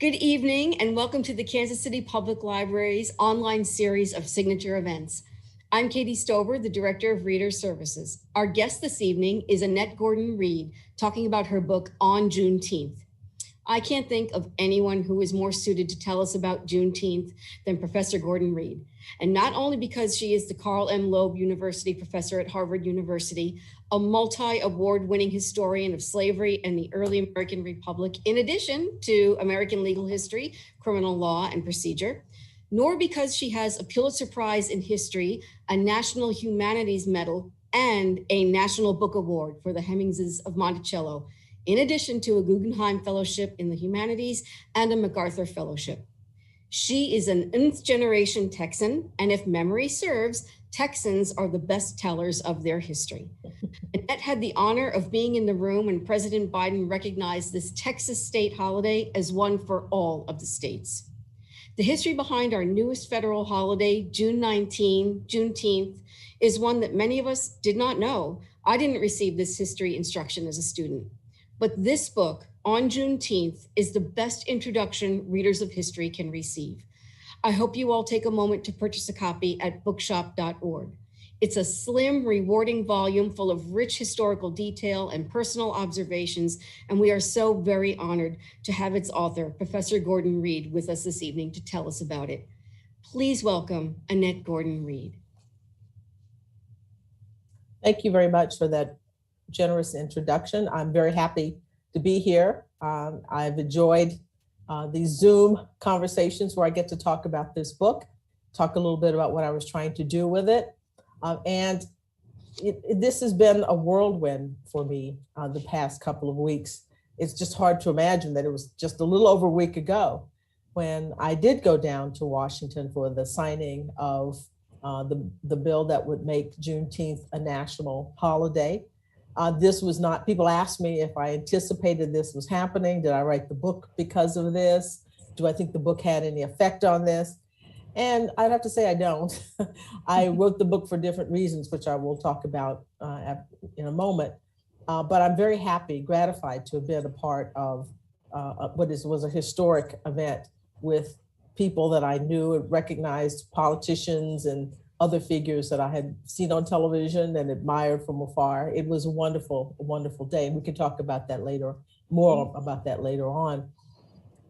Good evening and welcome to the Kansas City Public Library's online series of signature events. I'm Katie Stover, the Director of Reader Services. Our guest this evening is Annette Gordon-Reed, talking about her book On Juneteenth. I can't think of anyone who is more suited to tell us about Juneteenth than Professor Gordon-Reed. And not only because she is the Carl M. Loeb University Professor at Harvard University, a multi-award-winning historian of slavery and the early American Republic, in addition to American legal history, criminal law, and procedure, nor because she has a Pulitzer Prize in history, a National Humanities Medal, and a National Book Award for the Hemingses of Monticello, in addition to a Guggenheim Fellowship in the Humanities and a MacArthur Fellowship. She is an nth generation Texan, and if memory serves, Texans are the best tellers of their history. Annette had the honor of being in the room when President Biden recognized this Texas state holiday as one for all of the states. The history behind our newest federal holiday, Juneteenth, is one that many of us did not know. I didn't receive this history instruction as a student. But this book, On Juneteenth, is the best introduction readers of history can receive. I hope you all take a moment to purchase a copy at bookshop.org. It's a slim, rewarding volume full of rich historical detail and personal observations, and we are so very honored to have its author, Professor Gordon-Reed, with us this evening to tell us about it. Please welcome Annette Gordon-Reed. Thank you very much for that generous introduction. I'm very happy to be here. I've enjoyed these Zoom conversations where I get to talk about this book, talk a little bit about what I was trying to do with it. This has been a whirlwind for me the past couple of weeks. It's just hard to imagine that it was just a little over a week ago when I did go down to Washington for the signing of the bill that would make Juneteenth a national holiday. This was not, people asked me if I anticipated this was happening. Did I write the book because of this? Do I think the book had any effect on this? And I'd have to say I don't. I wrote the book for different reasons, which I will talk about in a moment. But I'm very happy, gratified to have been a part of was a historic event with people that I knew and recognized, politicians and other figures that I had seen on television and admired from afar. It was a wonderful day. And we can talk about that later, more about that later on.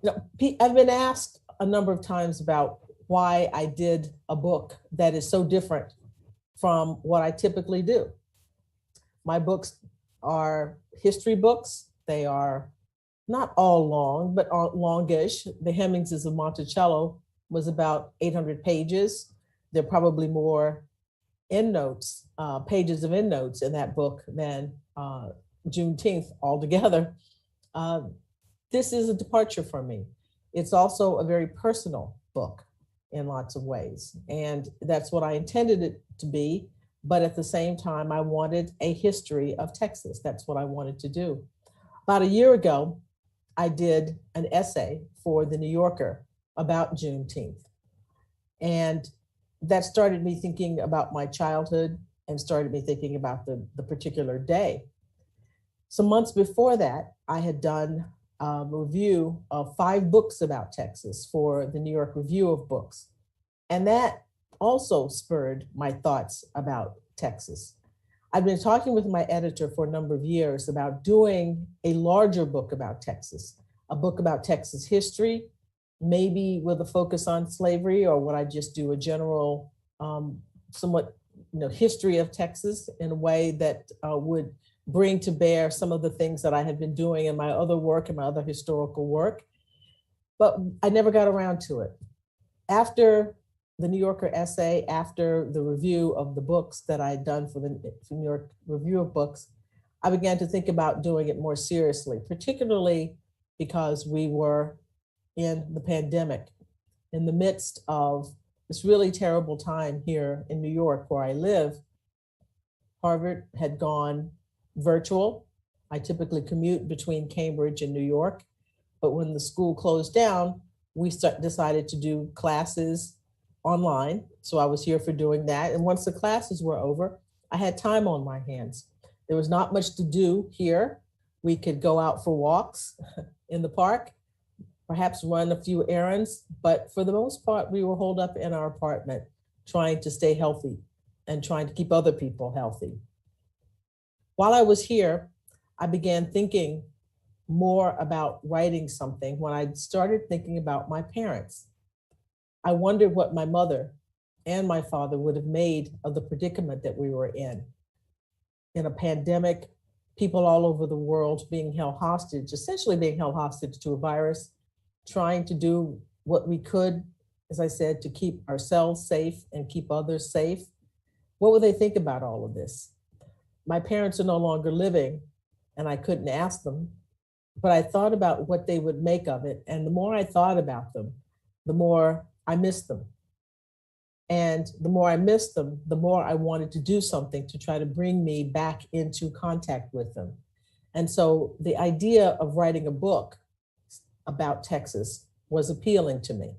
You know, I've been asked a number of times about why I did a book that is so different from what I typically do. My books are history books. They are not all long, but longish. The Hemingses of Monticello was about 800 pages. There are probably more endnotes, pages of endnotes in that book than Juneteenth altogether. This is a departure for me. It's also a very personal book in lots of ways. And that's what I intended it to be. But at the same time, I wanted a history of Texas. That's what I wanted to do. About a year ago, I did an essay for the New Yorker about Juneteenth. And that started me thinking about my childhood and started me thinking about the particular day. Some months before that, I had done a review of 5 books about Texas for the New York Review of Books. And that also spurred my thoughts about Texas. I've been talking with my editor for a number of years about doing a larger book about Texas, a book about Texas history, maybe with a focus on slavery, or would I just do a general, somewhat, history of Texas in a way that would bring to bear some of the things that I had been doing in my other work and my other historical work. But I never got around to it. After the New Yorker essay, after the review of the books that I had done for the New York Review of Books, I began to think about doing it more seriously, particularly because we were in the pandemic, in the midst of this really terrible time here in New York, where I live. Harvard had gone virtual. I typically commute between Cambridge and New York, but when the school closed down, we decided to do classes online. So I was here for doing that. And once the classes were over, I had time on my hands. There was not much to do here. We could go out for walks in the park. perhaps run a few errands, but for the most part, we were holed up in our apartment trying to stay healthy and trying to keep other people healthy. While I was here, I began thinking more about writing something when I started thinking about my parents. I wondered what my mother and my father would have made of the predicament that we were in a pandemic, people all over the world being held hostage, essentially being held hostage to a virus, trying to do what we could, as I said, to keep ourselves safe and keep others safe. What would they think about all of this? My parents are no longer living, and I couldn't ask them, but I thought about what they would make of it. And the more I thought about them, the more I missed them. And the more I missed them, the more I wanted to do something to try to bring me back into contact with them. And so the idea of writing a book about Texas was appealing to me.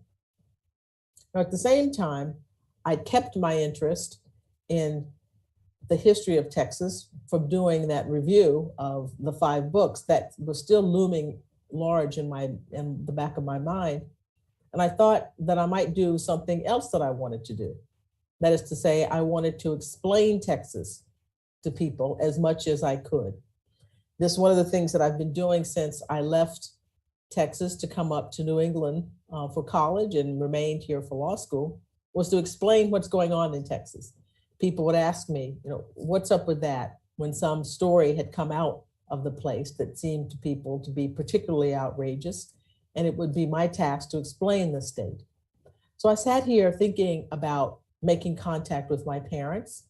Now, at the same time, I kept my interest in the history of Texas from doing that review of the 5 books that was still looming large in the back of my mind. And I thought that I might do something else that I wanted to do. That is to say, I wanted to explain Texas to people as much as I could. This is one of the things that I've been doing since I left Texas to come up to New England for college and remained here for law school, was to explain what's going on in Texas. People would ask me, what's up with that, when some story had come out of the place that seemed to people to be particularly outrageous, and it would be my task to explain the state. So I sat here thinking about making contact with my parents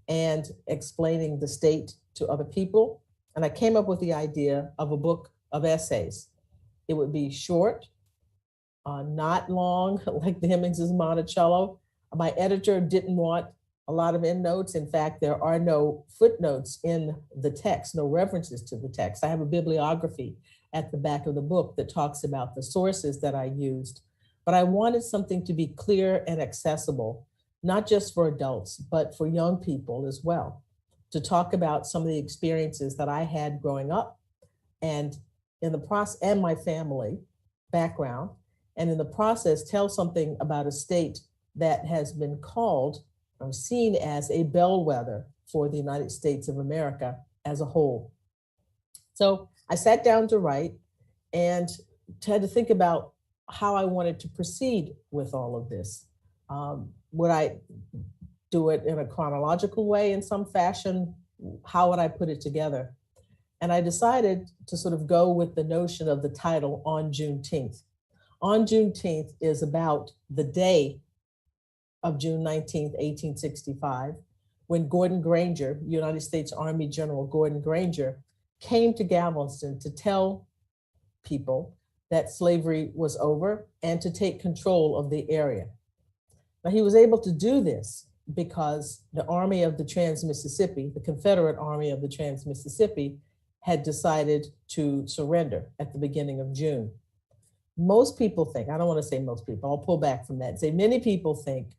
and explaining the state to other people. And I came up with the idea of a book of essays. It would be short, not long, like the Hemingses of Monticello. My editor didn't want a lot of endnotes. In fact, there are no footnotes in the text, no references to the text. I have a bibliography at the back of the book that talks about the sources that I used. But I wanted something to be clear and accessible, not just for adults, but for young people as well, to talk about some of the experiences that I had growing up and in the process, and my family background, and in the process tell something about a state that has been called or seen as a bellwether for the United States of America as a whole. So I sat down to write and had to think about how I wanted to proceed with all of this. Would I do it in a chronological way in some fashion? How would I put it together? And I decided to sort of go with the notion of the title, On Juneteenth. On Juneteenth is about the day of June 19th, 1865, when Gordon Granger, United States Army General Gordon Granger, came to Galveston to tell people that slavery was over and to take control of the area. Now, he was able to do this because the Army of the Trans-Mississippi, the Confederate Army of the Trans-Mississippi, had decided to surrender at the beginning of June. Most people think, I don't want to say most people, I'll pull back from that, say many people think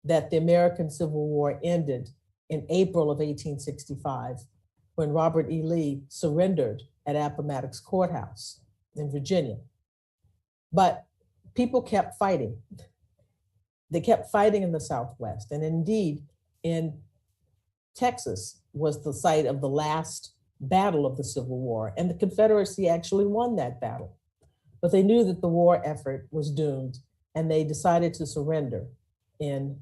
that the American Civil War ended in April of 1865, when Robert E. Lee surrendered at Appomattox Courthouse in Virginia. But people kept fighting. They kept fighting in the Southwest. And indeed, in Texas was the site of the last battle of the Civil War. And the Confederacy actually won that battle. But they knew that the war effort was doomed, and they decided to surrender in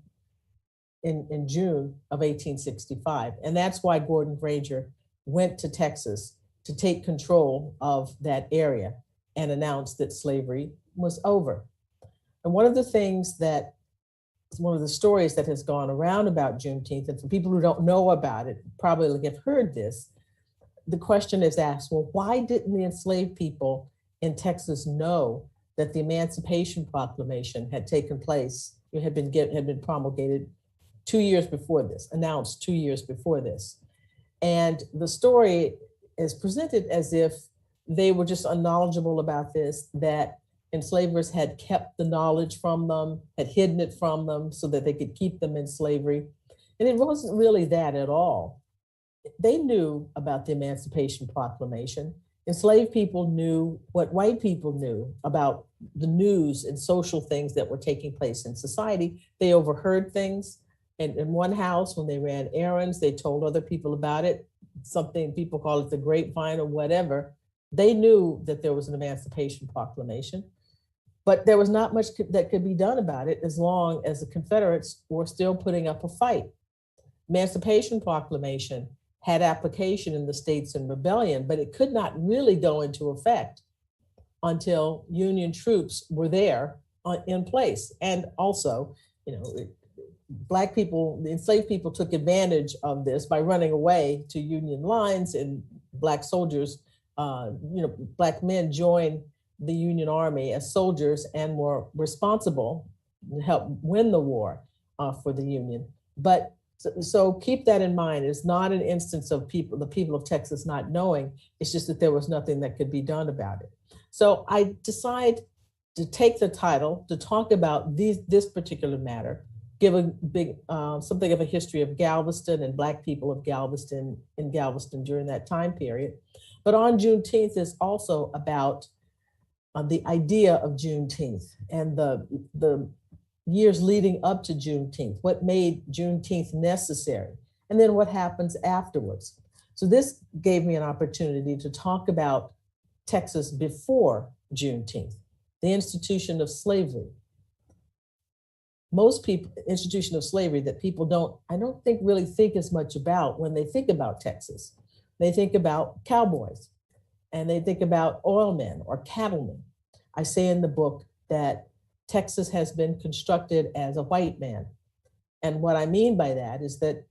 June of 1865. And that's why Gordon Granger went to Texas to take control of that area and announce that slavery was over. And one of the stories that has gone around about Juneteenth, and for people who don't know about it, probably have heard this, the question is asked, well, why didn't the enslaved people in Texas know that the Emancipation Proclamation had taken place, it had been promulgated 2 years before this, announced 2 years before this? And the story is presented as if they were just unknowledgeable about this, that enslavers had kept the knowledge from them, had hidden it from them so that they could keep them in slavery. And it wasn't really that at all. They knew about the Emancipation Proclamation. enslaved people knew what white people knew about the news and social things that were taking place in society. They overheard things. And in one house, when they ran errands, they told other people about it. Something people call it the grapevine or whatever. They knew that there was an Emancipation Proclamation, but there was not much that could be done about it as long as the Confederates were still putting up a fight. Emancipation Proclamation had application in the states in rebellion, but it could not really go into effect until Union troops were there in place. And also, Black people, the enslaved people took advantage of this by running away to Union lines, and Black soldiers, Black men joined the Union Army as soldiers and were responsible to help win the war for the Union. But so keep that in mind. It's not an instance of the people of Texas not knowing. It's just that there was nothing that could be done about it. So I decide to take the title to talk about this particular matter, give a big something of a history of Galveston and Black people of Galveston in Galveston during that time period. But on Juneteenth is also about the idea of Juneteenth and the years leading up to Juneteenth, what made Juneteenth necessary, and then what happens afterwards. So this gave me an opportunity to talk about Texas before Juneteenth, the institution of slavery. Most people, institution of slavery that people I don't think really think as much about when they think about Texas. They think about cowboys and they think about oilmen or cattlemen. I say in the book that Texas has been constructed as a white man. And what I mean by that is that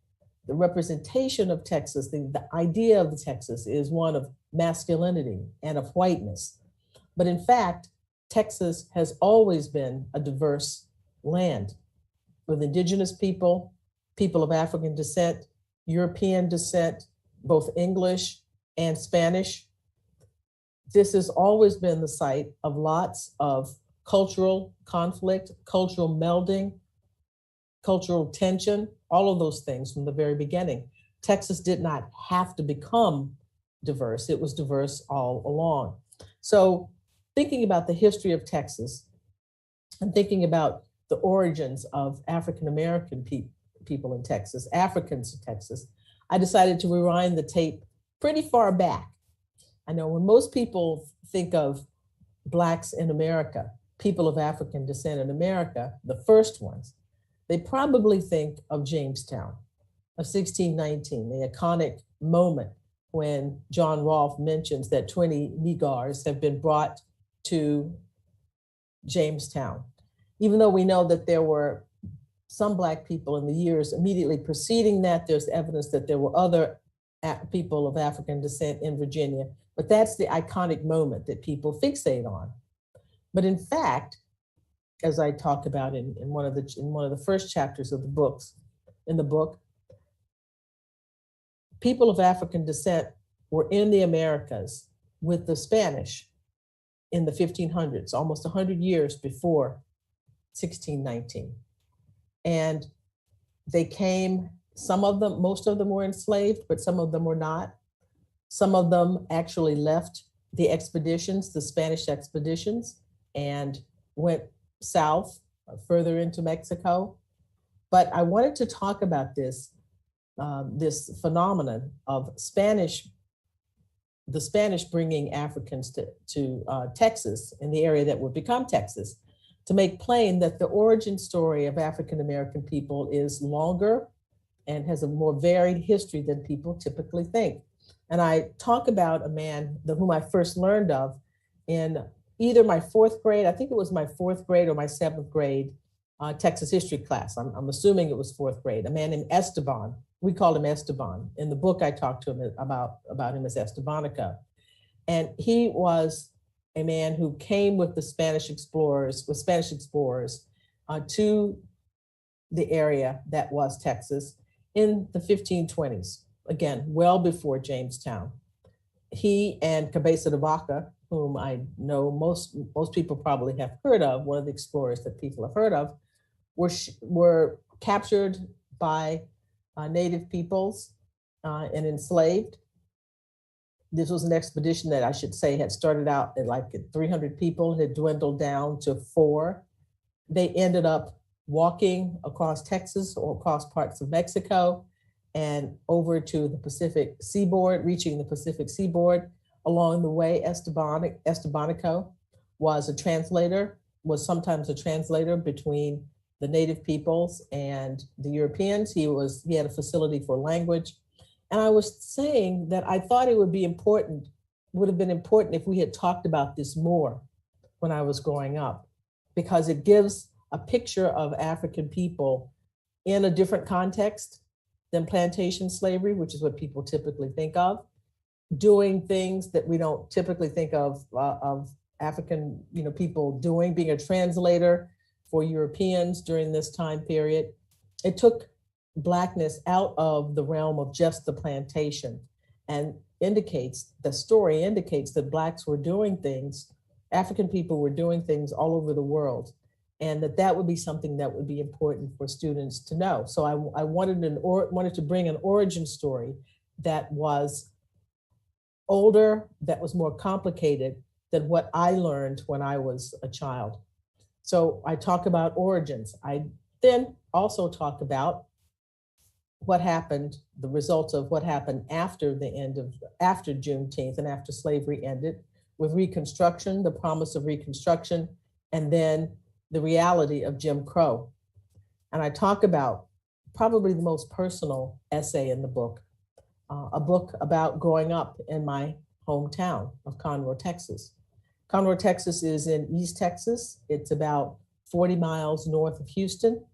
the representation of Texas, the idea of the Texas is one of masculinity and of whiteness. But in fact, Texas has always been a diverse land with indigenous people, people of African descent, European descent, both English and Spanish. This has always been the site of lots of cultural conflict, cultural melding, cultural tension, all of those things from the very beginning. Texas did not have to become diverse. It was diverse all along. So thinking about the history of Texas and thinking about the origins of African-American people in Texas, Africans in Texas, I decided to rewind the tape pretty far back. I know when most people think of Blacks in America, people of African descent in America, the first ones, they probably think of Jamestown of 1619, the iconic moment when John Rolfe mentions that 20 Negars have been brought to Jamestown. Even though we know that there were some Black people in the years immediately preceding that, there's evidence that there were other people of African descent in Virginia, but that's the iconic moment that people fixate on. But in fact, as I talk about in one of the first chapters of the book, people of African descent were in the Americas with the Spanish in the 1500s, almost 100 years before 1619. And they came, some of them, most of them were enslaved, but some of them were not. Some of them actually left the expeditions, the Spanish expeditions, and went south, further into Mexico. But I wanted to talk about this phenomenon of the Spanish bringing Africans to Texas, in the area that would become Texas, to make plain that the origin story of African-American people is longer and has a more varied history than people typically think. And I talk about a man whom I first learned of in either my fourth grade, I think it was my fourth grade or my seventh grade Texas history class. I'm assuming it was fourth grade, a man named Esteban. We called him Esteban. In the book, I talked to him about him as Estebanica. And he was a man who came with the Spanish explorers to the area that was Texas in the 1520s, again, well before Jamestown. He and Cabeza de Vaca, whom I know most people probably have heard of, one of the explorers that people have heard of, were captured by native peoples and enslaved. This was an expedition that I should say had started out at like 300 people and had dwindled down to 4. They ended up walking across Texas or across parts of Mexico and over to the Pacific seaboard, reaching the Pacific seaboard. Along the way, Estebanico was a translator, was sometimes a translator between the native peoples and the Europeans. He had a facility for language. And I was saying that I thought it would have been important if we had talked about this more when I was growing up, because it gives a picture of African people in a different context than plantation slavery, which is what people typically think of, doing things that we don't typically think of African, people doing, being a translator for Europeans during this time period. It took Blackness out of the realm of just the plantation and the story indicates that Blacks were doing things, African people were doing things all over the world, and that would be something that would be important for students to know. So I wanted to bring an origin story that was older, that was more complicated than what I learned when I was a child. So I talk about origins. I then also talk about what happened, the results of what happened after Juneteenth and after slavery ended, with Reconstruction, the promise of Reconstruction, and then the reality of Jim Crow. And I talk about probably the most personal essay in the book, a book about growing up in my hometown of Conroe, Texas. Conroe, Texas is in East Texas. It's about 40 miles north of Houston.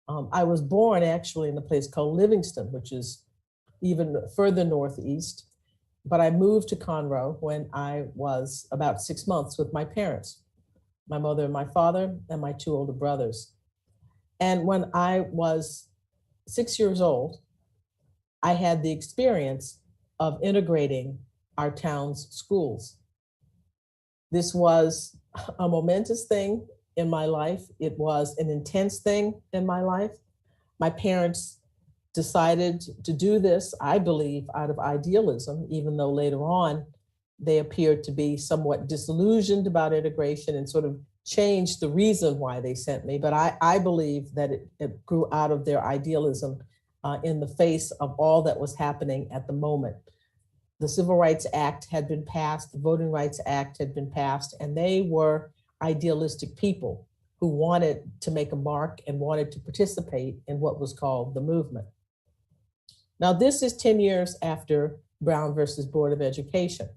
I was born actually in a place called Livingston, which is even further northeast, but I moved to Conroe when I was about 6 months with my parents, my mother and my father, and my 2 older brothers. And when I was 6 years old, I had the experience of integrating our town's schools. This was a momentous thing in my life. It was an intense thing in my life. My parents decided to do this, I believe, out of idealism, even though later on they appeared to be somewhat disillusioned about integration and sort of changed the reason why they sent me. But I believe that it grew out of their idealism in the face of all that was happening at the moment. The Civil Rights Act had been passed, the Voting Rights Act had been passed, and they were idealistic people who wanted to make a mark and wanted to participate in what was called the movement. Now, this is 10 years after Brown versus Board of Education,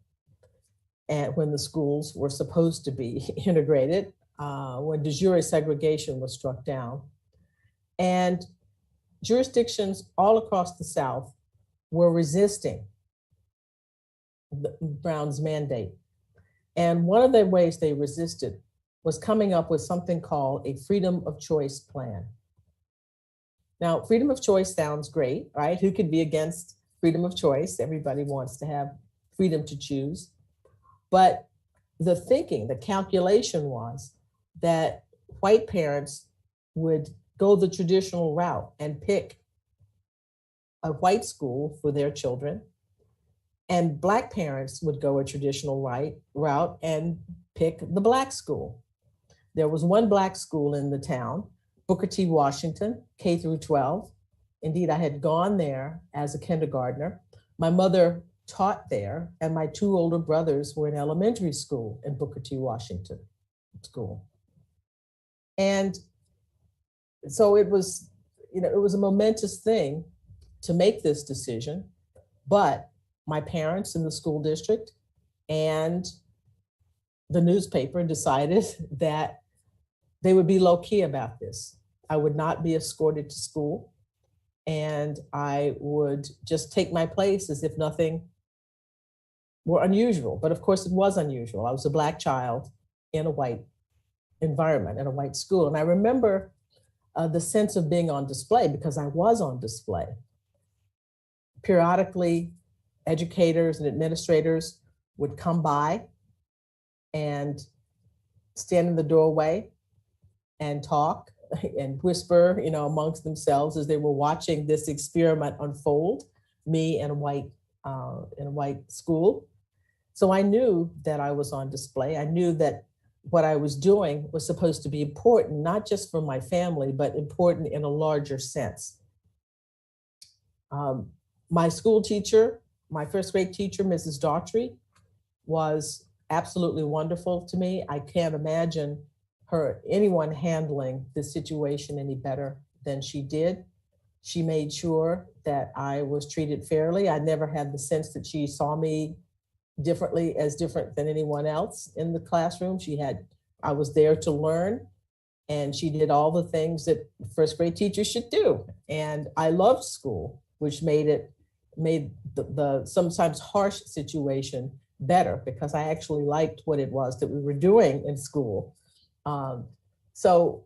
and when the schools were supposed to be integrated, when de jure segregation was struck down. And jurisdictions all across the South were resisting Brown's mandate. And one of the ways they resisted was coming up with something called a freedom of choice plan. Now, freedom of choice sounds great, right? Who could be against freedom of choice? Everybody wants to have freedom to choose. But the thinking, the calculation was that white parents would go the traditional route and pick a white school for their children, and Black parents would go a traditional route and pick the Black school. There was one Black school in the town, Booker T. Washington, K through 12. Indeed, I had gone there as a kindergartner. My mother taught there, and my 2 older brothers were in elementary school in Booker T. Washington school. And so it was a momentous thing to make this decision, but my parents in the school district and the newspaper decided that they would be low key about this. I would not be escorted to school, and I would just take my place as if nothing were unusual. But of course it was unusual. I was a Black child in a white environment, in a white school. And I remember the sense of being on display, because I was on display. Periodically, educators and administrators would come by and stand in the doorway and talk and whisper, amongst themselves as they were watching this experiment unfold, me in a white in a white school. So I knew that I was on display. I knew that what I was doing was supposed to be important, not just for my family, but important in a larger sense. My school teacher, my first grade teacher, Mrs. Daughtry, was absolutely wonderful to me. I can't imagine anyone handling this situation any better than she did. She made sure that I was treated fairly. I never had the sense that she saw me differently, as different than anyone else in the classroom. I was there to learn, and she did all the things that first grade teachers should do. And I loved school, which made the sometimes harsh situation better, because I actually liked what it was that we were doing in school. So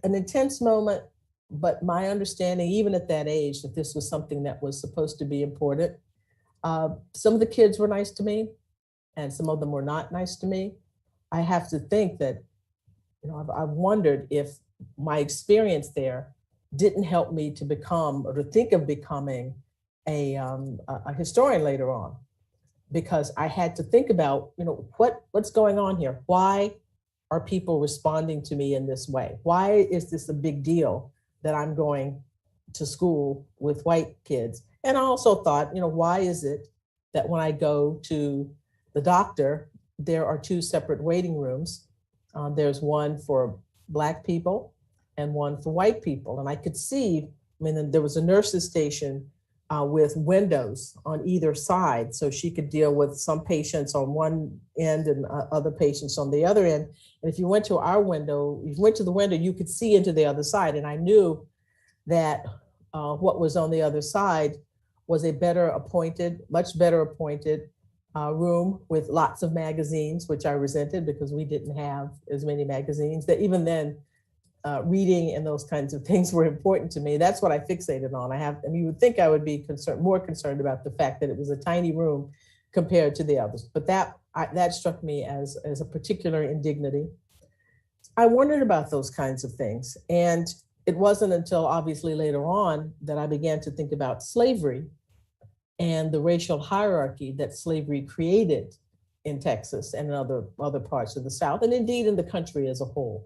an intense moment, but my understanding, even at that age, that this was something that was supposed to be important. Some of the kids were nice to me, and some of them were not nice to me. I have to think that, I've wondered if my experience there didn't help me to become, or to think of becoming, a historian later on, because I had to think about, what's going on here? Why are people responding to me in this way? Why is this a big deal that I'm going to school with white kids? And I also thought, why is it that when I go to the doctor, there are two separate waiting rooms? There's one for Black people and one for white people. And I could see, there was a nurse's station with windows on either side, so she could deal with some patients on one end and other patients on the other end. And if you went to the window, you could see into the other side. And I knew that what was on the other side was a much better appointed room with lots of magazines, which I resented because we didn't have as many magazines. That even then, reading and those kinds of things were important to me. That's what I fixated on. You would think I would be more concerned about the fact that it was a tiny room compared to the others, but that struck me as a particular indignity. I wondered about those kinds of things, and it wasn't until obviously later on that I began to think about slavery and the racial hierarchy that slavery created in Texas and in other parts of the South, and indeed in the country as a whole.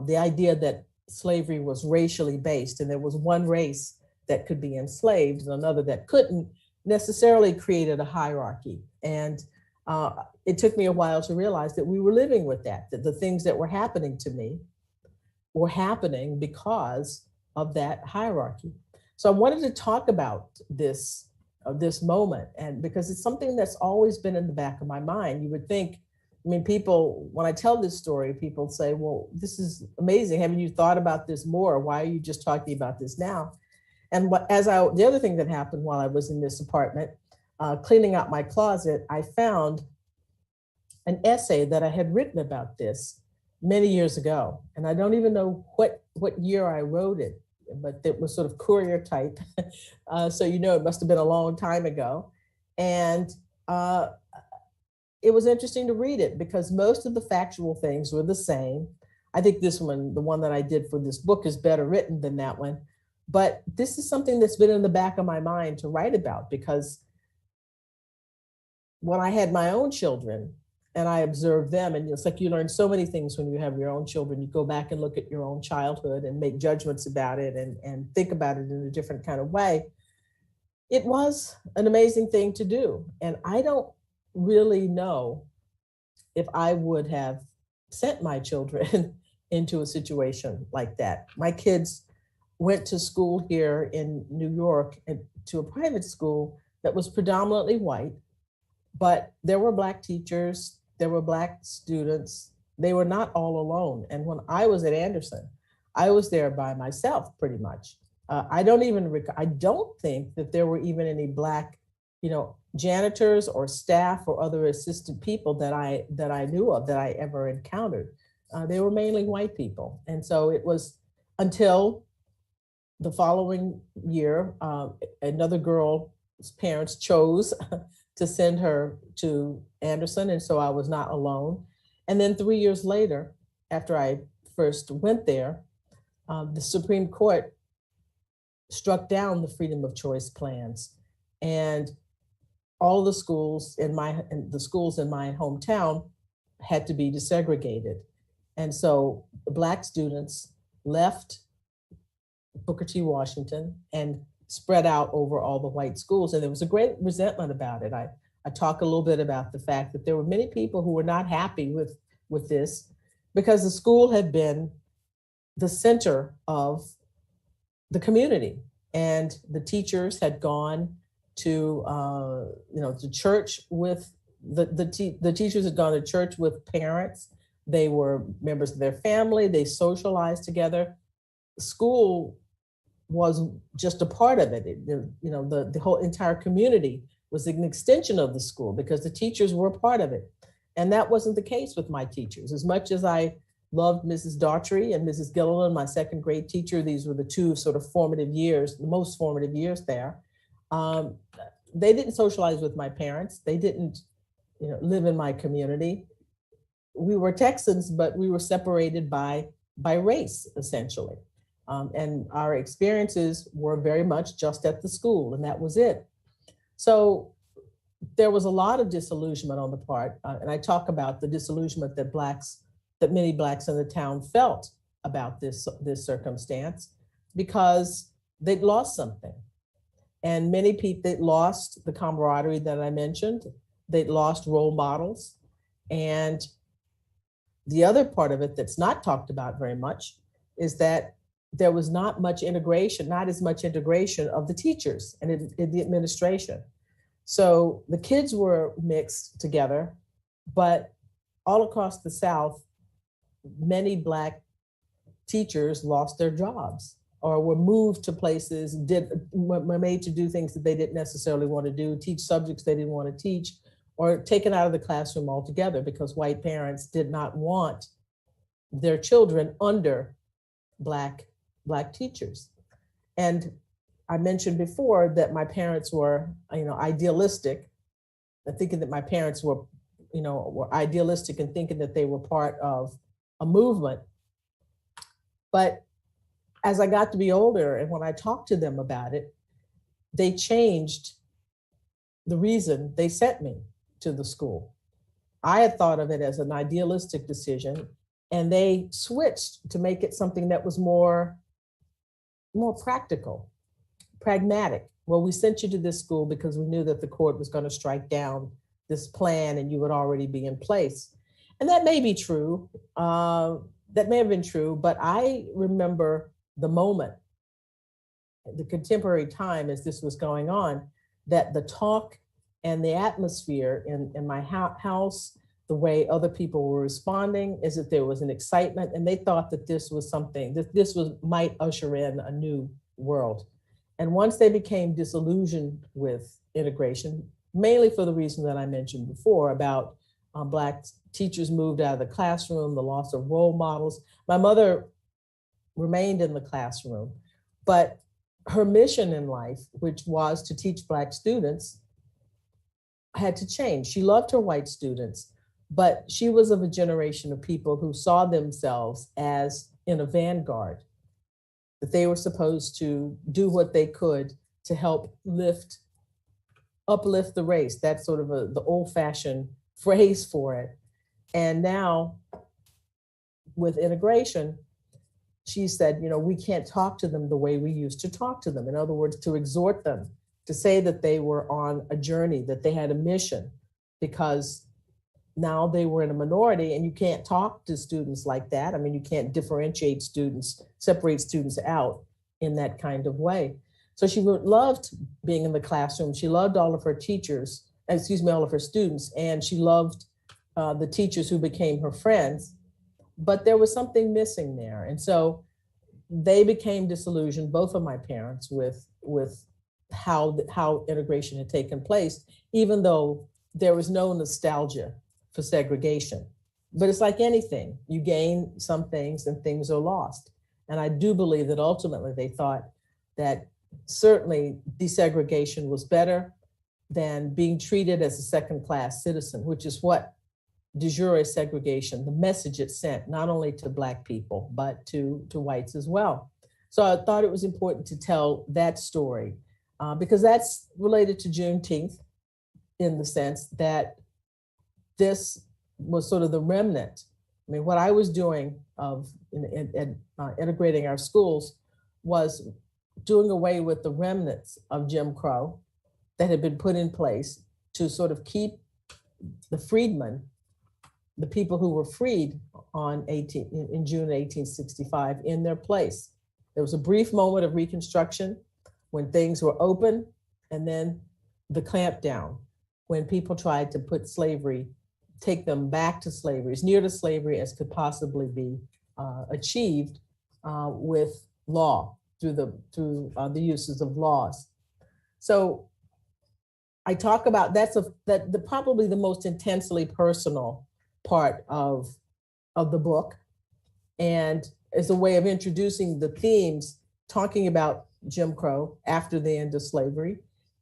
The idea that slavery was racially based, and there was one race that could be enslaved and another that couldn't, necessarily created a hierarchy. And it took me a while to realize that we were living with that the things that were happening to me were happening because of that hierarchy. So I wanted to talk about this moment, and because it's something that's always been in the back of my mind. You would think, people, when I tell this story, people say, well, this is amazing. Haven't you thought about this more? Why are you just talking about this now? And the other thing that happened while I was in this apartment, cleaning out my closet, I found an essay that I had written about this many years ago. And I don't even know what year I wrote it, but it was sort of courier type. So, it must have been a long time ago. And it was interesting to read it because most of the factual things were the same. I think this one, the one that I did for this book, is better written than that one. But this is something that's been in the back of my mind to write about, because when I had my own children and I observed them, and it's like you learn so many things when you have your own children. You go back and look at your own childhood and make judgments about it and think about it in a different kind of way. It was an amazing thing to do. And I don't really know if I would have sent my children into a situation like that. My kids went to school here in New York, and to a private school that was predominantly white, but there were Black teachers, there were Black students. They were not all alone. And when I was at Anderson, I was there by myself pretty much. I don't think that there were even any Black, janitors or staff or other assistant people that I knew of, that I ever encountered. They were mainly white people. And so it was until the following year, another girl's parents chose to send her to Anderson. And so I was not alone. And then 3 years later, after I first went there, the Supreme Court struck down the freedom of choice plans. And all the schools in my hometown had to be desegregated. And so Black students left Booker T. Washington and spread out over all the white schools. And there was a great resentment about it. I talk a little bit about the fact that there were many people who were not happy with this, because the school had been the center of the community. And the teachers had gone to to church with the teachers had gone to church with parents. They were members of their family. They socialized together. School was just a part of it. The whole entire community was an extension of the school because the teachers were a part of it. And that wasn't the case with my teachers. As much as I loved Mrs. Daughtry and Mrs. Gilliland, my second grade teacher, these were the two sort of formative years, the most formative years there. They didn't socialize with my parents. They didn't live in my community. We were Texans, but we were separated by race, essentially. And our experiences were very much just at the school, and that was it. So there was a lot of disillusionment on the part, and I talk about the disillusionment that many Blacks in the town felt about this circumstance, because they'd lost something. And many people, they'd lost the camaraderie that I mentioned. They'd lost role models. And the other part of it that's not talked about very much is that there was not as much integration of the teachers and in the administration. So the kids were mixed together, but all across the South, many Black teachers lost their jobs or were moved to places, were made to do things that they didn't necessarily want to do, teach subjects they didn't want to teach, or taken out of the classroom altogether because white parents did not want their children under Black teachers. And I mentioned before that my parents were, idealistic, thinking that my parents were idealistic and thinking that they were part of a movement. But as I got to be older and when I talked to them about it, they changed the reason they sent me to the school. I had thought of it as an idealistic decision, and they switched to make it something that was more practical, pragmatic. Well, we sent you to this school because we knew that the court was going to strike down this plan and you would already be in place. And that may be true. That may have been true, but I remember the moment, the contemporary time as this was going on, that the talk and the atmosphere in my house, the way other people were responding, is that there was an excitement, and they thought that this was something, that might usher in a new world. And once they became disillusioned with integration, mainly for the reason that I mentioned before about Black teachers moved out of the classroom, the loss of role models. My mother remained in the classroom, but her mission in life, which was to teach Black students, had to change. She loved her white students, but she was of a generation of people who saw themselves as in a vanguard, that they were supposed to do what they could to help uplift the race. That's sort of the old-fashioned phrase for it. And now with integration, she said, we can't talk to them the way we used to talk to them. In other words, to exhort them, to say that they were on a journey, that they had a mission, because now they were in a minority, and you can't talk to students like that. I mean, you can't differentiate students, separate students out in that kind of way. So she loved being in the classroom. She loved all of her all of her students, and she loved the teachers who became her friends, but there was something missing there. And so they became disillusioned, both of my parents, with how integration had taken place, even though there was no nostalgia for segregation. But it's like anything, you gain some things and things are lost. And I do believe that ultimately they thought that certainly desegregation was better than being treated as a second-class citizen, which is what de jure segregation, the message it sent, not only to Black people, but to whites as well. So I thought it was important to tell that story. because that's related to Juneteenth in the sense that this was sort of the remnant. I mean, what I was doing of integrating our schools was doing away with the remnants of Jim Crow that had been put in place to sort of keep the freedmen, the people who were freed in June 1865, in their place. There was a brief moment of Reconstruction when things were open, and then the clampdown, when people tried to put slavery, take them back to slavery, as near to slavery as could possibly be achieved with law, through the uses of laws. So I talk about probably the most intensely personal part of the book, and as a way of introducing the themes, talking about Jim Crow after the end of slavery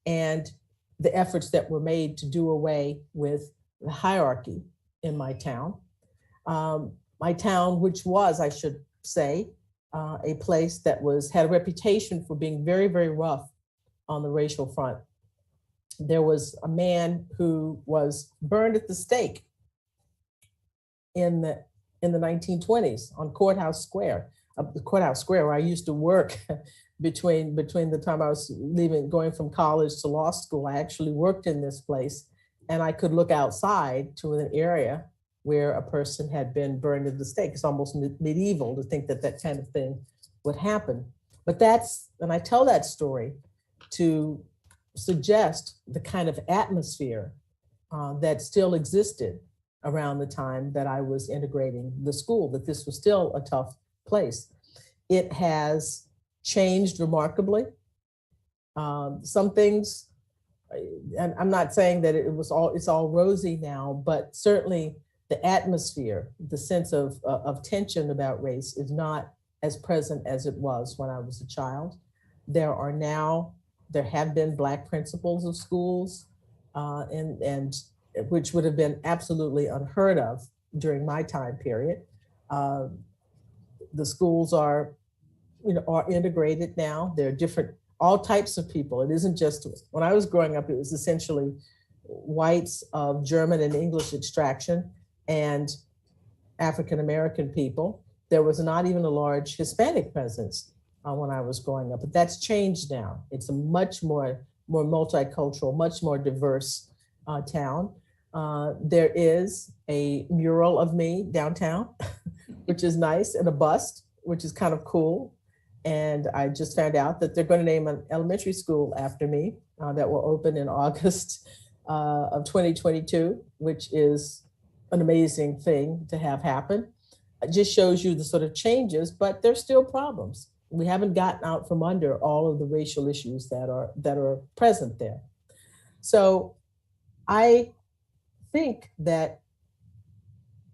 and the efforts that were made to do away with the hierarchy in my town. My town, which was, I should say, a place that had a reputation for being very, very rough on the racial front. There was a man who was burned at the stake in the 1920s on Courthouse Square, where I used to work between the time I was going from college to law school. I actually worked in this place, and I could look outside to an area where a person had been burned at the stake. It's almost medieval to think that that kind of thing would happen. But and I tell that story to suggest the kind of atmosphere that still existed around the time that I was integrating the school, that this was still a tough place. It has changed remarkably. Some things, and I'm not saying that it's all rosy now, but certainly the atmosphere, the sense of tension about race is not as present as it was when I was a child. There have been Black principals of schools, and which would have been absolutely unheard of during my time period. The schools are integrated now. There are all types of people. It isn't just, when I was growing up, it was essentially whites of German and English extraction and African-American people. There was not even a large Hispanic presence when I was growing up, but that's changed now. It's a much more multicultural, much more diverse town. There is a mural of me downtown, which is nice, and a bust, which is kind of cool. And I just found out that they're going to name an elementary school after me that will open in August of 2022, which is an amazing thing to have happen. It just shows you the sort of changes, but there's still problems. We haven't gotten out from under all of the racial issues that are present there. So I think that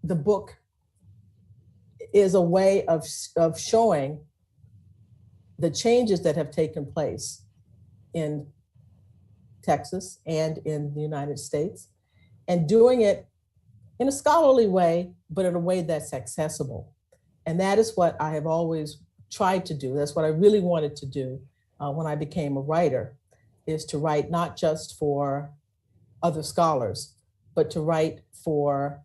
the book is a way of showing the changes that have taken place in Texas and in the United States, and doing it in a scholarly way, but in a way that's accessible. And that is what I have always tried to do. That's what I really wanted to do when I became a writer, is to write not just for other scholars, but to write for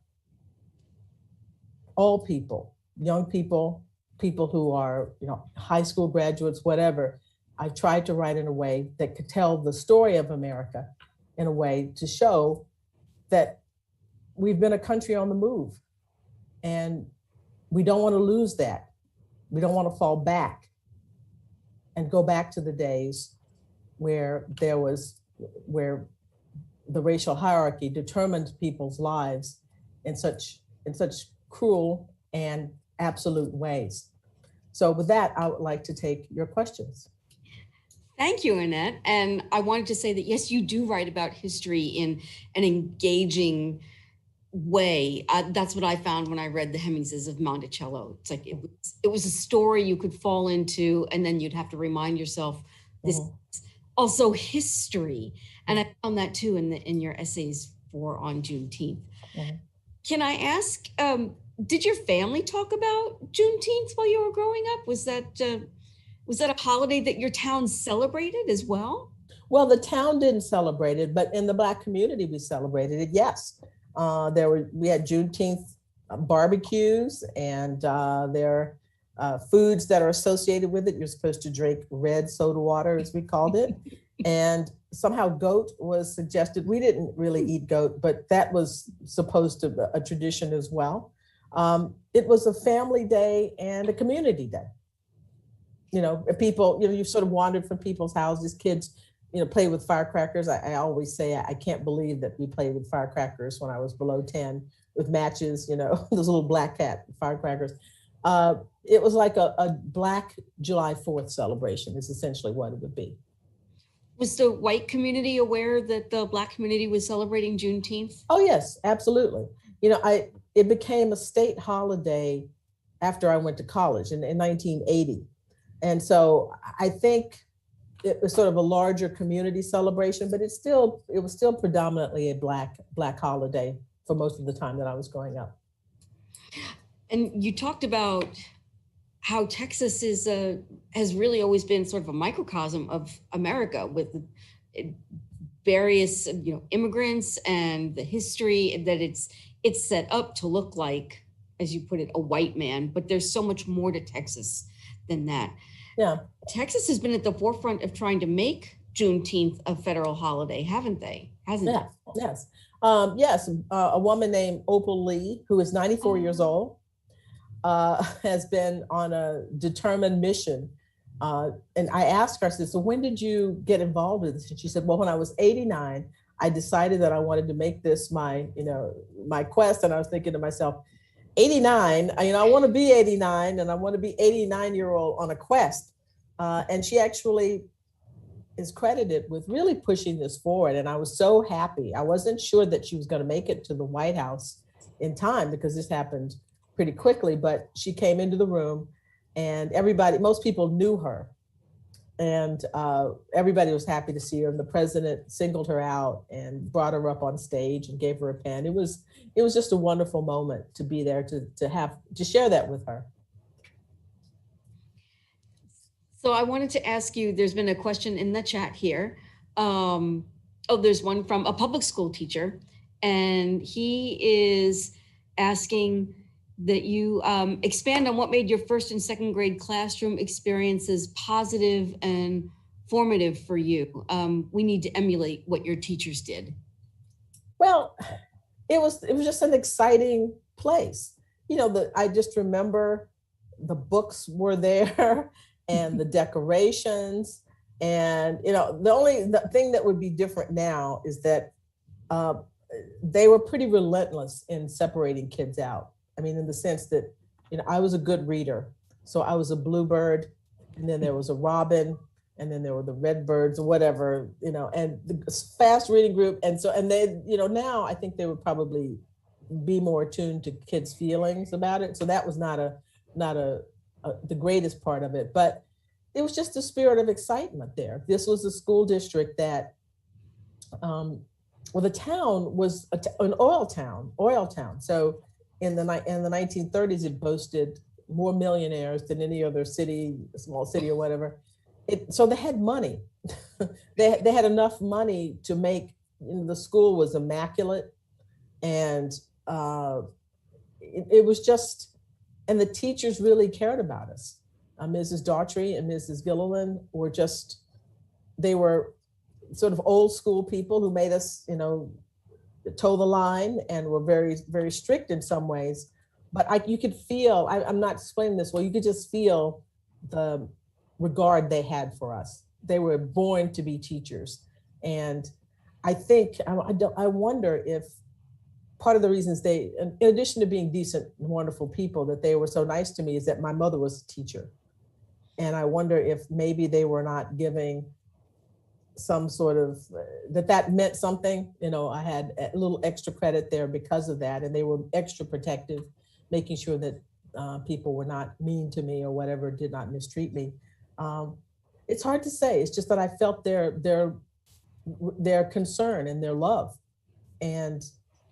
all people, young people, people who are, high school graduates, whatever. I tried to write in a way that could tell the story of America in a way to show that we've been a country on the move, and we don't want to lose that. We don't want to fall back and go back to the days where the racial hierarchy determined people's lives in such cruel and absolute ways. So with that, I would like to take your questions. Thank you, Annette. And I wanted to say that, yes, you do write about history in an engaging way. That's what I found when I read the Hemingses of Monticello. It's like it was a story you could fall into, and then you'd have to remind yourself this is also history. And I found that too in your essays on Juneteenth. Can I ask, did your family talk about Juneteenth while you were growing up? Was that a holiday that your town celebrated as well? Well, the town didn't celebrate it, but in the Black community, we celebrated it. Yes, we had Juneteenth barbecues, and there are foods that are associated with it. You're supposed to drink red soda water, as we called it, and somehow goat was suggested. We didn't really eat goat, but that was supposed to be a tradition as well. It was a family day and a community day. People, you sort of wandered from people's houses, kids, play with firecrackers. I always say, I can't believe that we played with firecrackers when I was below 10 with matches, those little black cat firecrackers. It was like a Black July 4th celebration is essentially what it would be. Was the white community aware that the Black community was celebrating Juneteenth? Oh, yes, absolutely. It became a state holiday after I went to college in 1980. And so I think it was sort of a larger community celebration, but it was still predominantly a black holiday for most of the time that I was growing up. And you talked about how Texas has really always been sort of a microcosm of America, with various immigrants and the history that it's set up to look like, as you put it, a white man. But there's so much more to Texas than that. Yeah. Texas has been at the forefront of trying to make Juneteenth a federal holiday, haven't they? Hasn't it? Yes. Yes. A woman named Opal Lee, who is 94 years old, has been on a determined mission. And I asked her, I said, so when did you get involved with this? And she said, well, when I was 89, I decided that I wanted to make this my quest. And I was thinking to myself, 89, I want to be 89, and I want to be 89-year-old on a quest. And she actually is credited with really pushing this forward. And I was so happy. I wasn't sure that she was going to make it to the White House in time, because this happened pretty quickly, but she came into the room and most people knew her, and everybody was happy to see her. And the president singled her out and brought her up on stage and gave her a pen. It was just a wonderful moment to be there to share that with her. So I wanted to ask you, there's been a question in the chat here. There's one from a public school teacher, and he is asking that you expand on what made your first and second grade classroom experiences positive and formative for you. We need to emulate what your teachers did. Well, it was just an exciting place. I just remember the books were there and the decorations. And, the thing that would be different now is that they were pretty relentless in separating kids out. I mean, in the sense that, I was a good reader. So I was a bluebird, and then there was a robin, and then there were the redbirds or whatever, and the fast reading group. And they, now I think they would probably be more attuned to kids' feelings about it. So that was not the greatest part of it, but it was just a spirit of excitement there. This was a school district that, the town was an oil town. So in the 1930s, it boasted more millionaires than any other city, small city or whatever. So they had money. they had enough money to make, the school was immaculate, and it was just, and the teachers really cared about us. Mrs. Daughtry and Mrs. Gilliland they were sort of old school people who made us, toe the line, and were very, very strict in some ways. But you could feel, I'm not explaining this well, you could just feel the regard they had for us. They were born to be teachers. And I think, I wonder if part of the reasons in addition to being decent and wonderful people, that they were so nice to me, is that my mother was a teacher. And I wonder if maybe they were not giving some sort of, that meant something. I had a little extra credit there because of that. And they were extra protective, making sure that people were not mean to me or whatever, did not mistreat me. It's hard to say. It's just that I felt their concern and their love. And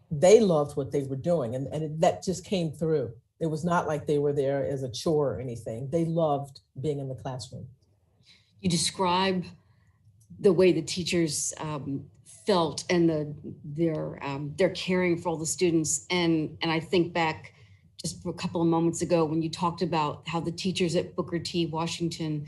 they loved what they were doing. And that just came through. It was not like they were there as a chore or anything. They loved being in the classroom. You describe the way the teachers felt and their caring for all the students. And I think back just a couple of moments ago when you talked about how the teachers at Booker T. Washington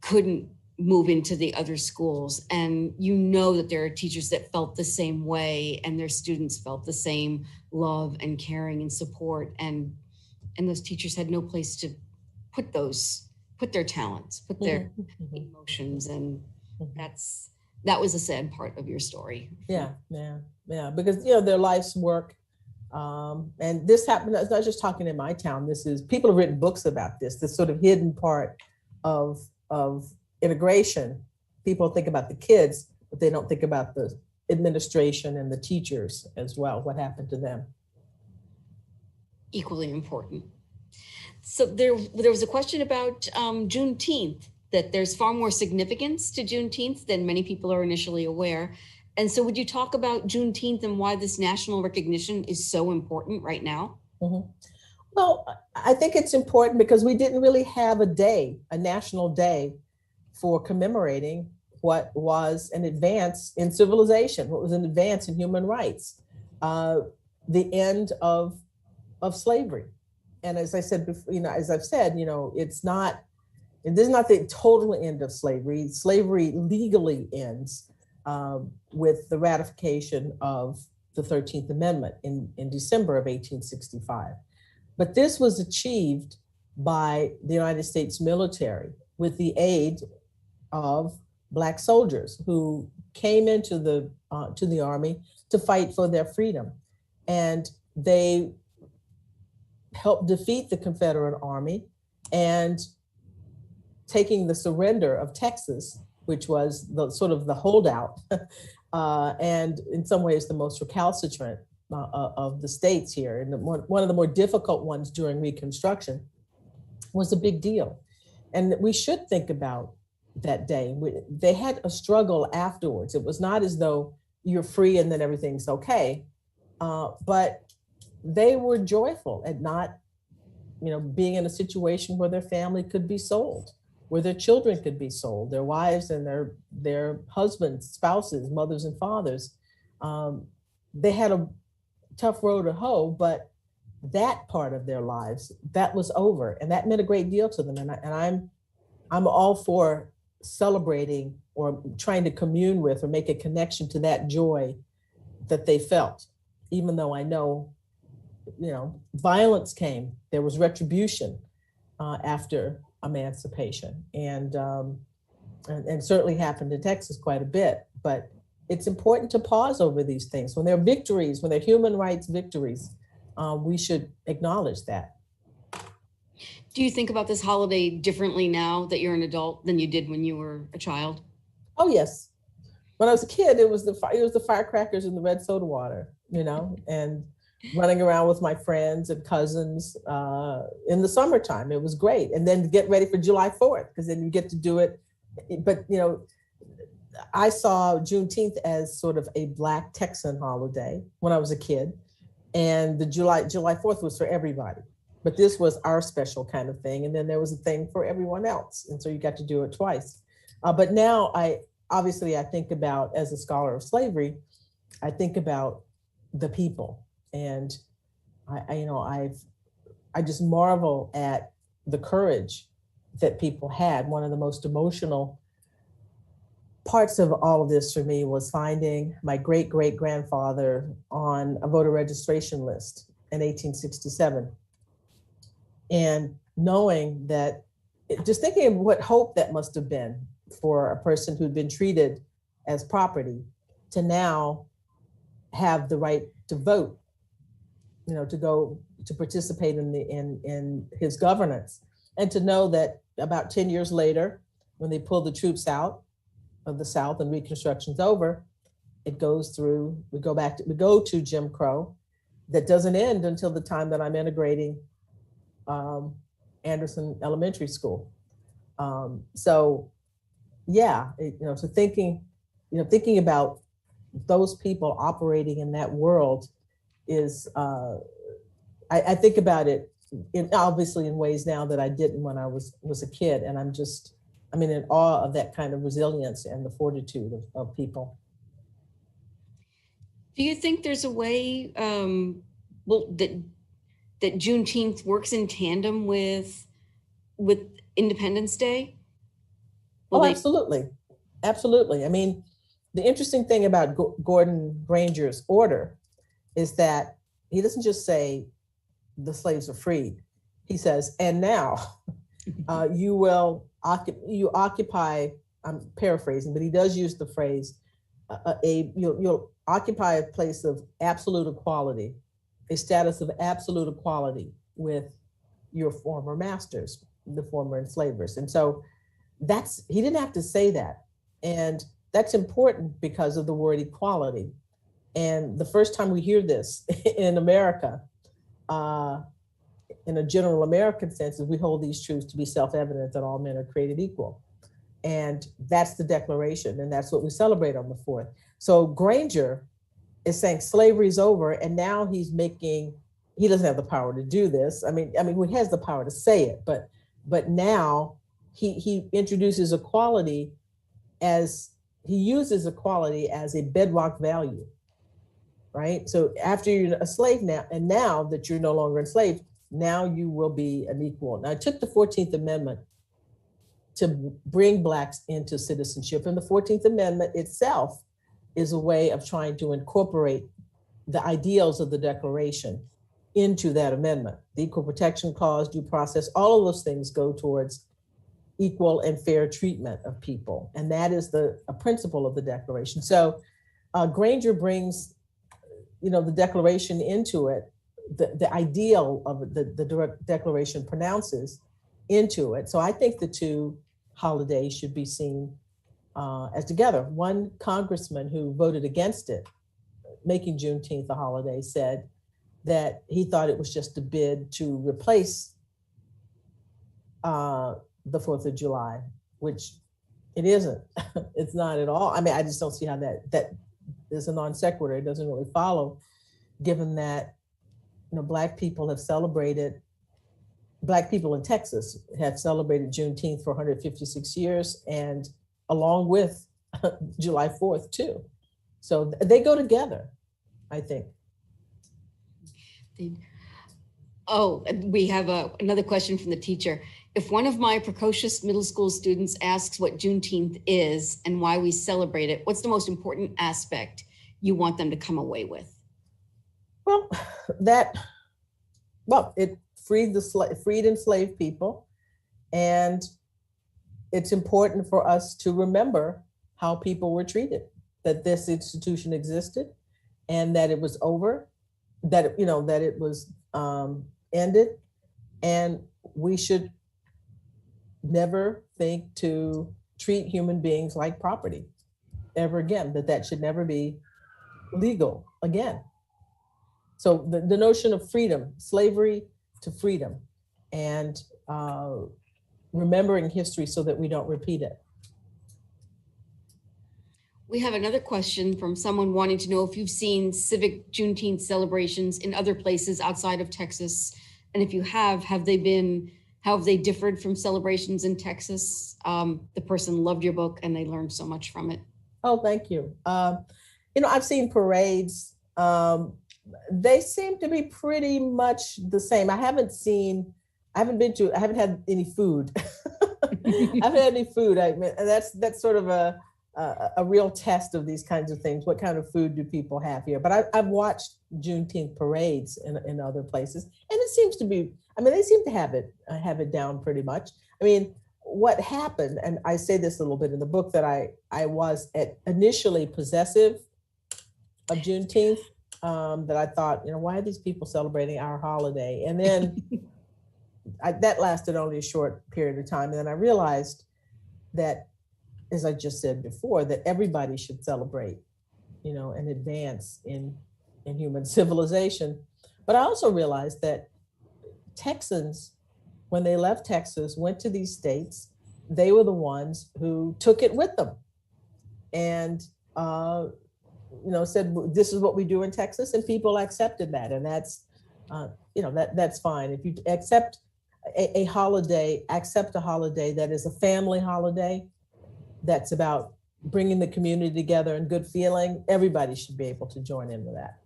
couldn't move into the other schools. And you know that there are teachers that felt the same way and their students felt the same love and caring and support. And those teachers had no place to put their talents, put their emotions. And that was a sad part of your story. Yeah. Because, their life's work. And this happened, it's not just talking in my town. This is, people have written books about this sort of hidden part of integration. People think about the kids, but they don't think about the administration and the teachers as well, what happened to them. Equally important. So there was a question about Juneteenth, that there's far more significance to Juneteenth than many people are initially aware. And so would you talk about Juneteenth and why this national recognition is so important right now? Mm-hmm. Well, I think it's important because we didn't really have a national day for commemorating what was an advance in civilization, what was an advance in human rights, the end of slavery. And as I said before, as I've said, this is not the total end of slavery. Slavery legally ends with the ratification of the 13th Amendment in December of 1865. But this was achieved by the United States military with the aid of Black soldiers who came into to the army to fight for their freedom. And they helped defeat the Confederate Army, and taking the surrender of Texas, which was the sort of the holdout, and in some ways the most recalcitrant of the states here, and one of the more difficult ones during Reconstruction, was a big deal. And we should think about that day. They had a struggle afterwards. It was not as though you're free and then everything's okay, but they were joyful at not, being in a situation where their family could be sold, where their children could be sold, their wives and their husbands, spouses, mothers and fathers. They had a tough road to hoe, but that part of their lives, that was over, and that meant a great deal to them. And I'm all for celebrating or trying to commune with or make a connection to that joy that they felt, even though I know, violence came. There was retribution after emancipation, and certainly happened in Texas quite a bit. But it's important to pause over these things. When they're victories, when they're human rights victories, we should acknowledge that. Do you think about this holiday differently now that you're an adult than you did when you were a child? Oh, yes. When I was a kid, it was the firecrackers and the red soda water, and running around with my friends and cousins in the summertime. It was great. And then get ready for July 4th, because then you get to do it. But, I saw Juneteenth as sort of a Black Texan holiday when I was a kid. And the July 4th was for everybody. But this was our special kind of thing. And then there was a thing for everyone else. And so you got to do it twice. But now I think about, as a scholar of slavery, I think about the people. And I just marvel at the courage that people had. One of the most emotional parts of all of this for me was finding my great-great-grandfather on a voter registration list in 1867. And knowing that, just thinking of what hope that must have been for a person who'd been treated as property to now have the right to vote, to go to participate in his governance, and to know that about 10 years later, when they pull the troops out of the South and Reconstruction's over, it goes through, we go to Jim Crow. That doesn't end until the time that I'm integrating Anderson Elementary School. So thinking about those people operating in that world is, I think about it obviously in ways now that I didn't when I was a kid, and I mean, in awe of that kind of resilience and the fortitude of people. Do you think there's a way that Juneteenth works in tandem with Independence Day? Absolutely. Absolutely. I mean, the interesting thing about Gordon Granger's order is that he doesn't just say the slaves are freed. He says, and now you occupy, I'm paraphrasing, but he does use the phrase, you'll occupy a place of absolute equality, a status of absolute equality with your former masters, the former enslavers. And so he didn't have to say that. And that's important because of the word equality. And the first time we hear this in America, in a general American sense, is we hold these truths to be self-evident that all men are created equal. And that's the Declaration, and that's what we celebrate on the 4th. So Granger is saying slavery is over, and now he doesn't have the power to do this. I mean, he has the power to say it, but now he introduces equality he uses equality as a bedrock value, right? So after you're a slave now, and now that you're no longer enslaved, now you will be an equal. Now, I took the 14th Amendment to bring Blacks into citizenship, and the 14th Amendment itself is a way of trying to incorporate the ideals of the Declaration into that amendment. The Equal Protection Clause, due process, all of those things go towards equal and fair treatment of people. And that is a principle of the Declaration. So Granger brings, the Declaration into it, the ideal of the Declaration pronounces into it. So I think the two holidays should be seen as together. One congressman who voted against it, making Juneteenth a holiday, said that he thought it was just a bid to replace the 4th of July, which it isn't. It's not at all. I mean, I just don't see how that is a non sequitur. It doesn't really follow, given that Black people in Texas have celebrated Juneteenth for 156 years, and along with July 4th too. So they go together, I think. Oh, we have another question from the teacher. If one of my precocious middle school students asks what Juneteenth is and why we celebrate it, what's the most important aspect you want them to come away with? Well, it freed enslaved people, and it's important for us to remember how people were treated, that this institution existed, and that it was over, that it was ended, and we should never think to treat human beings like property ever again, that should never be legal again. So the notion of freedom, slavery to freedom, and remembering history so that we don't repeat it. We have another question from someone wanting to know if you've seen civic Juneteenth celebrations in other places outside of Texas. And if you have how have they differed from celebrations in Texas? The person loved your book and they learned so much from it. Oh, thank you. I've seen parades. They seem to be pretty much the same. I haven't had any food. I haven't had any food. That's sort of a real test of these kinds of things. What kind of food do people have here? But I've watched Juneteenth parades in other places, and it seems to be, they seem to have it down pretty much. What happened, and I say this a little bit in the book, that I was initially possessive of Juneteenth, that I thought, why are these people celebrating our holiday? And then that lasted only a short period of time. And then I realized that, as I just said before, that everybody should celebrate, an advance in human civilization. But I also realized that Texans, when they left Texas, went to these states, they were the ones who took it with them and, said, this is what we do in Texas, and people accepted that. And that's, that's fine. If you accept a holiday, accept a holiday that is a family holiday, that's about bringing the community together and good feeling. Everybody should be able to join in with that.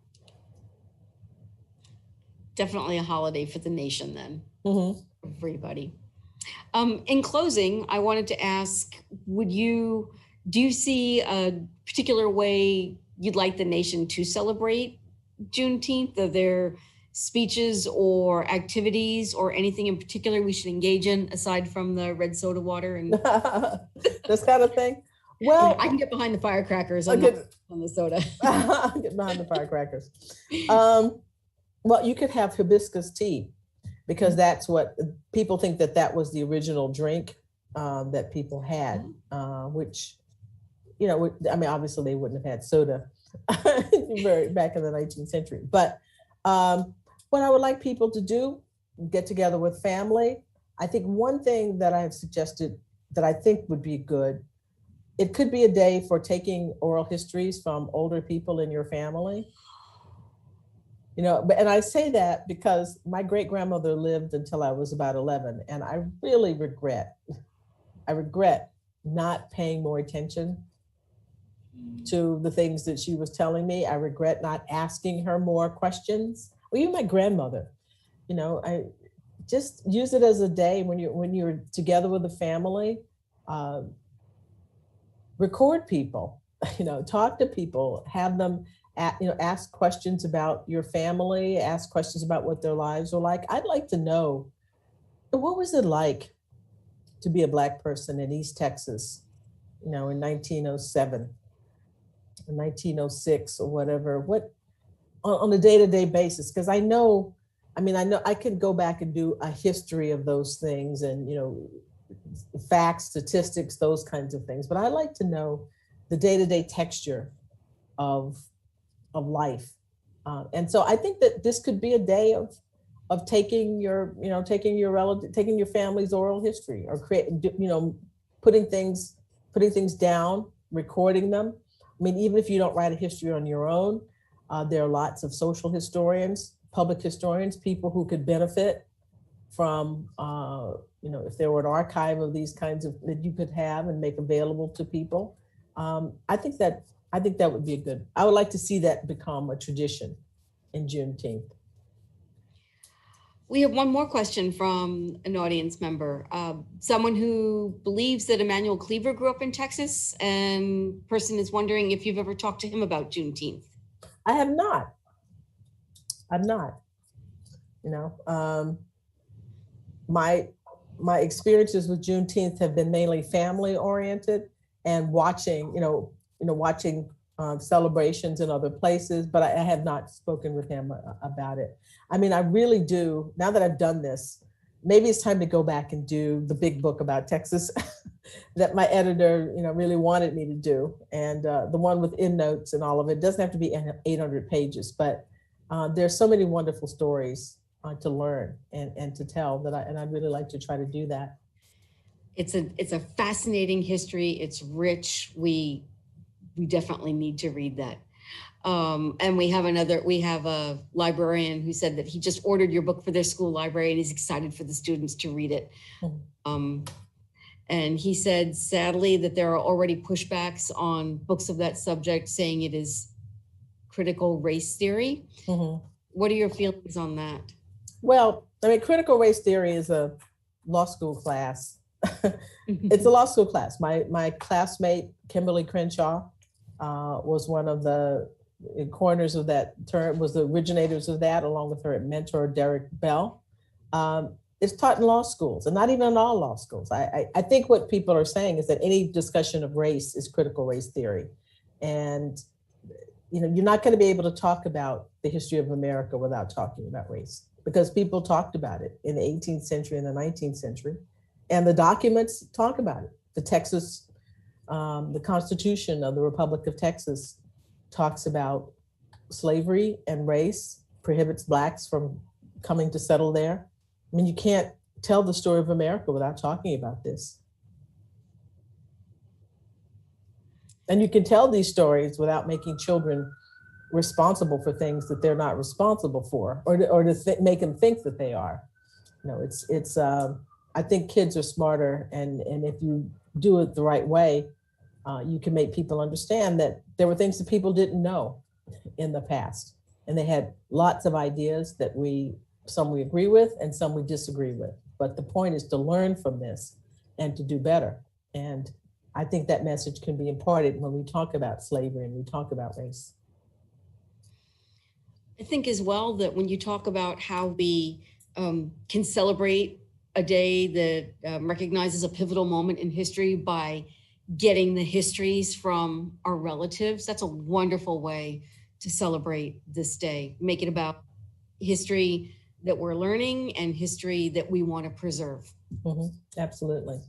Definitely a holiday for the nation then, Mm-hmm. everybody. In closing, I wanted to ask, do you see a particular way you'd like the nation to celebrate Juneteenth? Are there speeches or activities or anything in particular we should engage in aside from the red soda water and this kind of thing? Well, I can get behind the firecrackers on the soda. Get behind the firecrackers. Well, you could have hibiscus tea, because that's what people think, that was the original drink that people had, which, you know, I mean, obviously they wouldn't have had soda back in the 19th century. But what I would like people to do, get together with family. I think one thing that I have suggested that I think would be good, it could be a day for taking oral histories from older people in your family. You know, and I say that because my great grandmother lived until I was about 11, and I really regret not paying more attention to the things that she was telling me. I regret not asking her more questions. Well, even my grandmother, you know, I just use it as a day when you're together with the family. Record people, you know, talk to people, have them, ask questions about your family, ask questions about what their lives were like. I'd like to know, what was it like to be a Black person in East Texas, you know, in 1907, 1906 or whatever, what on a day-to-day basis? Because I know I could go back and do a history of those things and, you know, facts, statistics, those kinds of things. But I like to know the day-to-day texture of life. And so I think that this could be a day of taking your family's oral history, or putting things down, recording them. I mean, even if you don't write a history on your own, there are lots of social historians, public historians, people who could benefit from, if there were an archive of these kinds of that you could have and make available to people. I think that would be I would like to see that become a tradition in Juneteenth. We have one more question from an audience member, someone who believes that Emanuel Cleaver grew up in Texas, and person is wondering if you've ever talked to him about Juneteenth. I have not. I'm not. You know, my experiences with Juneteenth have been mainly family oriented and watching celebrations in other places, but I have not spoken with him about it. I mean, I really do, now that I've done this, maybe it's time to go back and do the big book about Texas that my editor, really wanted me to do. And the one with endnotes and all of it doesn't have to be 800 pages, but there's so many wonderful stories to learn and to tell that I'd really like to try to do that. It's a fascinating history. It's rich. We definitely need to read that. And we have a librarian who said that he just ordered your book for their school library and he's excited for the students to read it. Mm-hmm. And he said, sadly, that there are already pushbacks on books of that subject, saying it is critical race theory. Mm-hmm. What are your feelings on that? Well, I mean, critical race theory is a law school class. It's a law school class. My classmate, Kimberly Crenshaw, was one of the coiners of that term, was the originators of that, along with her mentor, Derek Bell. It's taught in law schools, and not even in all law schools. I think what people are saying is that any discussion of race is critical race theory. And you're not going to be able to talk about the history of America without talking about race, because people talked about it in the 18th century and the 19th century, and the documents talk about it. The Constitution of the Republic of Texas talks about slavery and race, prohibits Blacks from coming to settle there. I mean, you can't tell the story of America without talking about this. And you can tell these stories without making children responsible for things that they're not responsible for, or to make them think that they are. I think kids are smarter, and if you do it the right way, you can make people understand that there were things that people didn't know in the past, and they had lots of ideas that some we agree with and some we disagree with. But the point is to learn from this and to do better. And I think that message can be imparted when we talk about slavery and we talk about race. I think as well that when you talk about how we can celebrate a day that recognizes a pivotal moment in history by getting the histories from our relatives, that's a wonderful way to celebrate this day. Make it about history that we're learning and history that we want to preserve. Mm-hmm. Absolutely.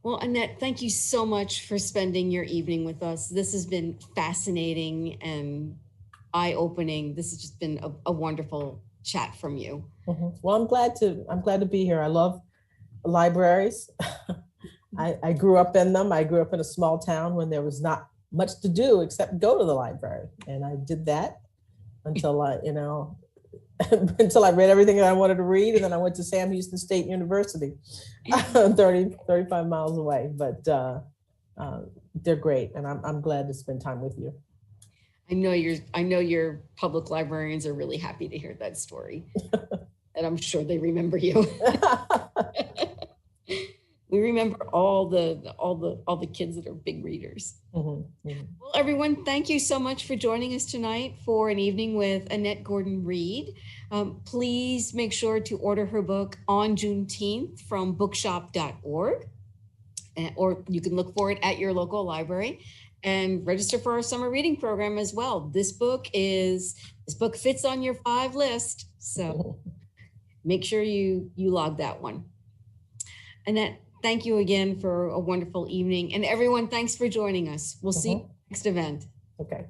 Well, Annette, thank you so much for spending your evening with us. This has been fascinating and eye-opening. This has just been a wonderful chat from you. Mm-hmm. Well, I'm glad to be here. I love libraries. I grew up in them. I grew up in a small town when there was not much to do except go to the library. And I did that until until I read everything that I wanted to read. And then I went to Sam Houston State University, 35 miles away. But they're great. And I'm glad to spend time with you. I know your public librarians are really happy to hear that story. And I'm sure they remember you. We remember all the kids that are big readers. Mm-hmm. Mm-hmm. Well, everyone, thank you so much for joining us tonight for an evening with Annette Gordon-Reed. Please make sure to order her book On Juneteenth from bookshop.org, or you can look for it at your local library, and register for our summer reading program as well. This book fits on your 5 list, so make sure you log that one. Annette, thank you again for a wonderful evening. And everyone, thanks for joining us. We'll see you next event. Okay.